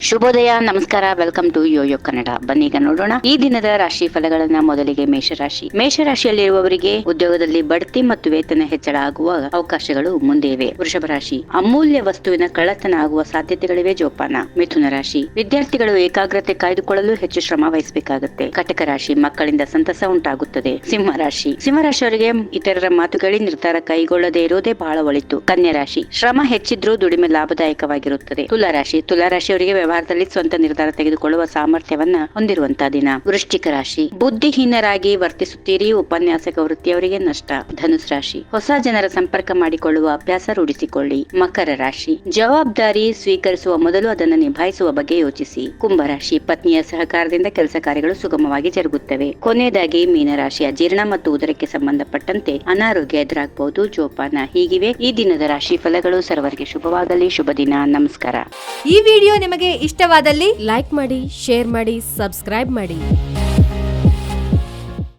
ಶುಭೋದಯ, ನಮಸ್ಕಾರ, welcome to Yoyo Kannada. ಬನ್ನೀಗ ನೋಡೋಣ ಈ ದಿನದ ರಾಶಿ ಫಲಗಳನ್ನ. ಮೊದಲಿಗೆ ಮೇಷರಾಶಿ. ಮೇಷರಾಶಿಯಲ್ಲಿರುವವರಿಗೆ ಉದ್ಯೋಗದಲ್ಲಿ ಬಡ್ತಿ ಮತ್ತು ವೇತನ ಹೆಚ್ಚಳ ಆಗುವ ಅವಕಾಶಗಳು ಮುಂದೆ ಇವೆ. ವೃಷಭ ರಾಶಿ. ಅಮೂಲ್ಯ ವಸ್ತುವಿನ ಕಳ್ಳತನ ಆಗುವ ಸಾಧ್ಯತೆಗಳಿವೆ. ಜೋಪಾನ. ಮಿಥುನ ರಾಶಿ. ವಿದ್ಯಾರ್ಥಿಗಳು ಏಕಾಗ್ರತೆ ಕಾಯ್ದುಕೊಳ್ಳಲು ಹೆಚ್ಚು ಶ್ರಮ ವಹಿಸಬೇಕಾಗುತ್ತೆ. ಕಟಕ ರಾಶಿ. ಮಕ್ಕಳಿಂದ ಸಂತಸ ಉಂಟಾಗುತ್ತದೆ. ಸಿಂಹ ರಾಶಿ. ಸಿಂಹರಾಶಿಯವರಿಗೆ ಇತರರ ಮಾತು ಕೇಳಿ ನಿರ್ಧಾರ ಕೈಗೊಳ್ಳದೇ ಇರುವುದೇ ಬಹಳ ಒಳಿತು. ಕನ್ಯಾ ರಾಶಿ. ಶ್ರಮ ಹೆಚ್ಚಿದ್ರೂ ದುಡಿಮೆ ಲಾಭದಾಯಕವಾಗಿರುತ್ತದೆ. ತುಲಾರಾಶಿ. ತುಲಾರಾಶಿಯವರಿಗೆ ವ್ಯವಹಾರದಲ್ಲಿ ಸ್ವಂತ ನಿರ್ಧಾರ ತೆಗೆದುಕೊಳ್ಳುವ ಸಾಮರ್ಥ್ಯವನ್ನ ಹೊಂದಿರುವಂತಹ ದಿನ. ವೃಶ್ಚಿಕ ರಾಶಿ. ಬುದ್ಧಿಹೀನರಾಗಿ ವರ್ತಿಸುತ್ತೀರಿ. ಉಪನ್ಯಾಸಕ ವೃತ್ತಿಯವರಿಗೆ ನಷ್ಟ. ಧನುಸ್ ರಾಶಿ. ಹೊಸ ಜನರ ಸಂಪರ್ಕ ಮಾಡಿಕೊಳ್ಳುವ ಅಭ್ಯಾಸ ರೂಢಿಸಿಕೊಳ್ಳಿ. ಮಕರ ರಾಶಿ. ಜವಾಬ್ದಾರಿ ಸ್ವೀಕರಿಸುವ ಮೊದಲು ಅದನ್ನು ನಿಭಾಯಿಸುವ ಬಗ್ಗೆ ಯೋಚಿಸಿ. ಕುಂಭರಾಶಿ. ಪತ್ನಿಯ ಸಹಕಾರದಿಂದ ಕೆಲಸ ಕಾರ್ಯಗಳು ಸುಗಮವಾಗಿ ಜರುಗುತ್ತವೆ. ಕೊನೆಯದಾಗಿ ಮೀನರಾಶಿ. ಅಜೀರ್ಣ ಮತ್ತು ಉದರಕ್ಕೆ ಸಂಬಂಧಪಟ್ಟಂತೆ ಅನಾರೋಗ್ಯ ಎದುರಾಗಬಹುದು. ಜೋಪಾನ. ಹೀಗಿವೆ ಈ ದಿನದ ರಾಶಿ ಫಲಗಳು. ಸರ್ವರಿಗೆ ಶುಭವಾಗಲಿ. ಶುಭ ದಿನ. ನಮಸ್ಕಾರ. ಈ ವಿಡಿಯೋ ನಿಮಗೆ ಇಷ್ಟವಾದಲ್ಲಿ ಲೈಕ್ ಮಾಡಿ, ಶೇರ್ ಮಾಡಿ, ಸಬ್ಸ್ಕ್ರೈಬ್ ಮಾಡಿ.